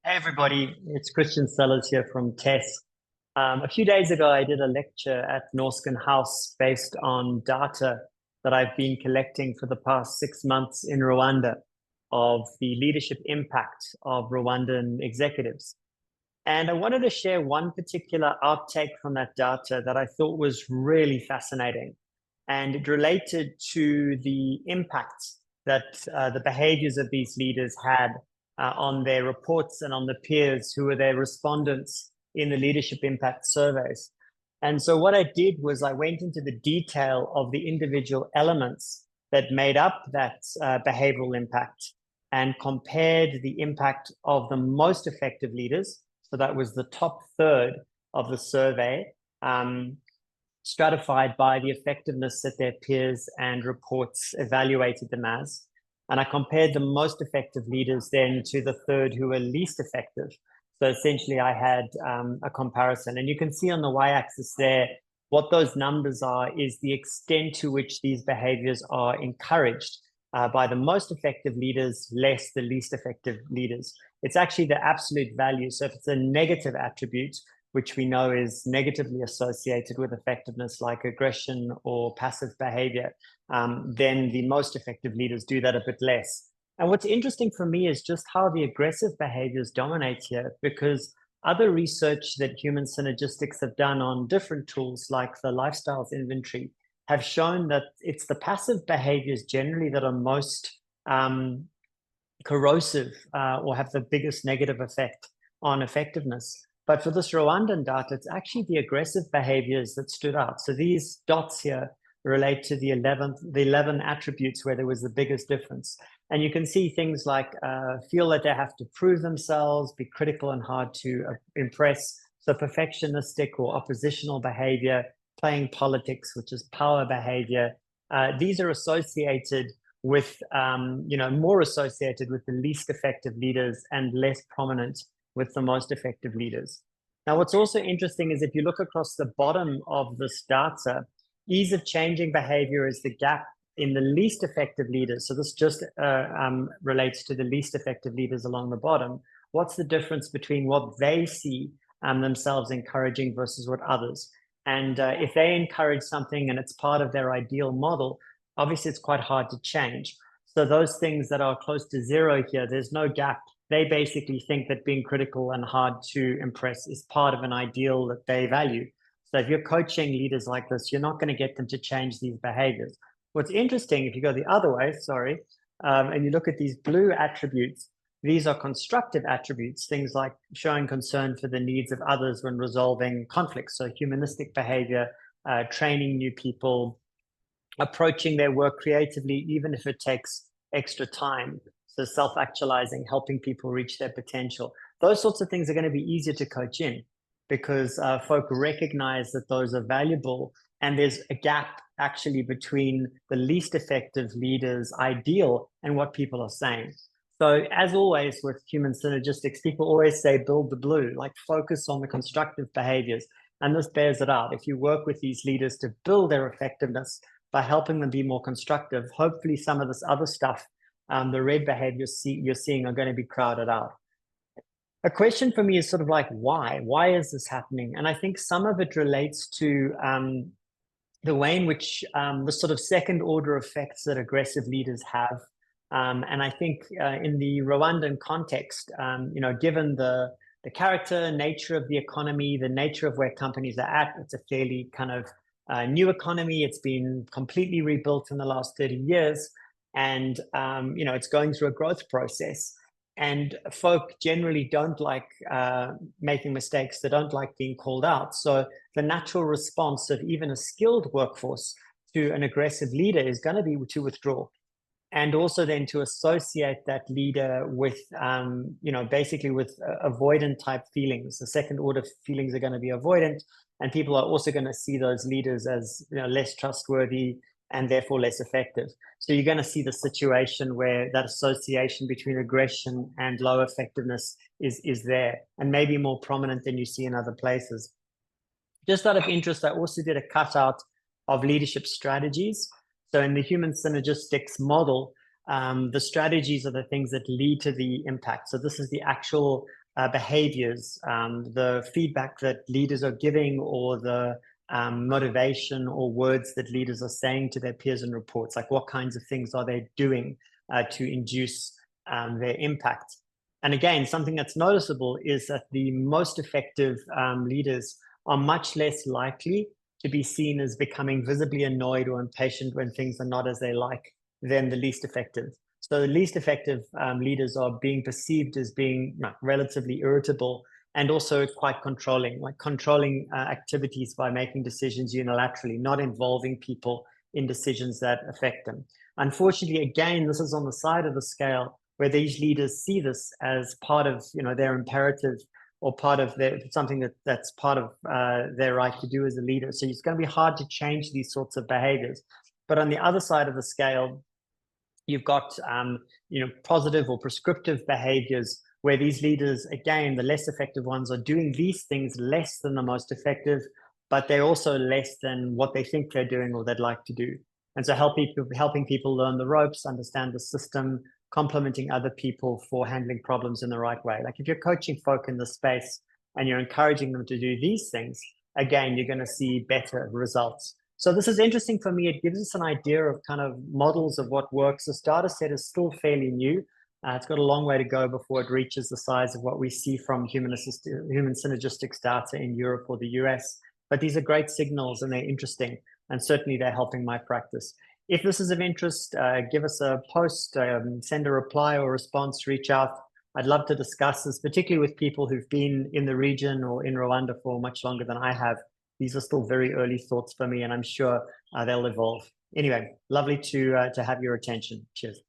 Hey everybody, it's Christian Sellers here from TESS. A few days ago, I did a lecture at Norsken House based on data that I've been collecting for the past 6 months in Rwanda of the leadership impact of Rwandan executives. And I wanted to share one particular outtake from that data that I thought was really fascinating. And it related to the impact that the behaviors of these leaders had on their reports and on the peers who were their respondents in the leadership impact surveys. And so what I did was I went into the detail of the individual elements that made up that behavioral impact and compared the impact of the most effective leaders. So that was the top third of the survey, stratified by the effectiveness that their peers and reports evaluated them as. And I compared the most effective leaders then to the third who were least effective. So essentially I had a comparison. And you can see on the y-axis there, what those numbers are is the extent to which these behaviors are encouraged by the most effective leaders, less the least effective leaders. It's actually the absolute value. So if it's a negative attribute, which we know is negatively associated with effectiveness, like aggression or passive behavior, then the most effective leaders do that a bit less. And what's interesting for me is just how the aggressive behaviors dominate here, because other research that human synergistics have done on different tools like the lifestyles inventory have shown that it's the passive behaviors generally that are most corrosive or have the biggest negative effect on effectiveness. But for this Rwandan data, it's actually the aggressive behaviors that stood out. So these dots here relate to the 11 attributes where there was the biggest difference. And you can see things like feel that they have to prove themselves, be critical and hard to impress. So perfectionistic or oppositional behavior, playing politics, which is power behavior. These are associated with, more associated with the least effective leaders and less prominent with the most effective leaders. Now, what's also interesting is if you look across the bottom of this data, ease of changing behavior is the gap in the least effective leaders. So this just relates to the least effective leaders along the bottom. What's the difference between what they see themselves encouraging versus what others? And if they encourage something and it's part of their ideal model, obviously it's quite hard to change. So those things that are close to zero here, there's no gap. They basically think that being critical and hard to impress is part of an ideal that they value. So if you're coaching leaders like this, you're not going to get them to change these behaviors. What's interesting, if you go the other way, and you look at these blue attributes, these are constructive attributes, things like showing concern for the needs of others when resolving conflicts. So humanistic behavior, training new people, approaching their work creatively, even if it takes extra time. So self-actualizing, helping people reach their potential. Those sorts of things are going to be easier to coach in because folk recognize that those are valuable. And there's a gap actually between the least effective leaders' ideal and what people are saying. So as always with human synergistics, people always say, build the blue, like focus on the constructive behaviors. And this bears it out. If you work with these leaders to build their effectiveness by helping them be more constructive, hopefully some of this other stuff, the red behaviors you're seeing are going to be crowded out. A question for me is sort of like, why? Why is this happening? And I think some of it relates to the way in which the sort of second order effects that aggressive leaders have. And I think in the Rwandan context, given the character, nature of the economy, the nature of where companies are at, it's a fairly kind of new economy. It's been completely rebuilt in the last 30 years. And, it's going through a growth process. And folk generally don't like making mistakes. They don't like being called out. So the natural response of even a skilled workforce to an aggressive leader is going to be to withdraw. And also then to associate that leader with, basically with avoidant type feelings. The second order feelings are going to be avoidant. And people are also going to see those leaders as less trustworthy and therefore less effective. So you're going to see the situation where that association between aggression and low effectiveness is there and maybe more prominent than you see in other places. Just out of interest, I also did a cutout of leadership strategies. So in the human synergistics model, the strategies are the things that lead to the impact. So this is the actual behaviors, the feedback that leaders are giving, or the motivation or words that leaders are saying to their peers in reports, like what kinds of things are they doing to induce their impact. And again, something that's noticeable is that the most effective leaders are much less likely to be seen as becoming visibly annoyed or impatient when things are not as they like than the least effective. So the least effective leaders are being perceived as being relatively irritable and also quite controlling, like controlling activities by making decisions unilaterally, not involving people in decisions that affect them. Unfortunately, again, this is on the side of the scale where these leaders see this as part of their imperative, or part of something that's part of their right to do as a leader. So it's going to be hard to change these sorts of behaviors. But on the other side of the scale, you've got positive or prescriptive behaviors where these leaders, again, the less effective ones, are doing these things less than the most effective, but they're also less than what they think they're doing or they'd like to do. And so helping people learn the ropes, understand the system, complimenting other people for handling problems in the right way. Like if you're coaching folk in the space and you're encouraging them to do these things, again, you're going to see better results. So this is interesting for me. It gives us an idea of kind of models of what works. This data set is still fairly new. It's got a long way to go before it reaches the size of what we see from human synergistics data in Europe or the US. But these are great signals and they're interesting. And certainly they're helping my practice. If this is of interest, give us a post, send a reply or response, reach out. I'd love to discuss this, particularly with people who've been in the region or in Rwanda for much longer than I have. These are still very early thoughts for me, and I'm sure they'll evolve. Anyway, lovely to have your attention. Cheers.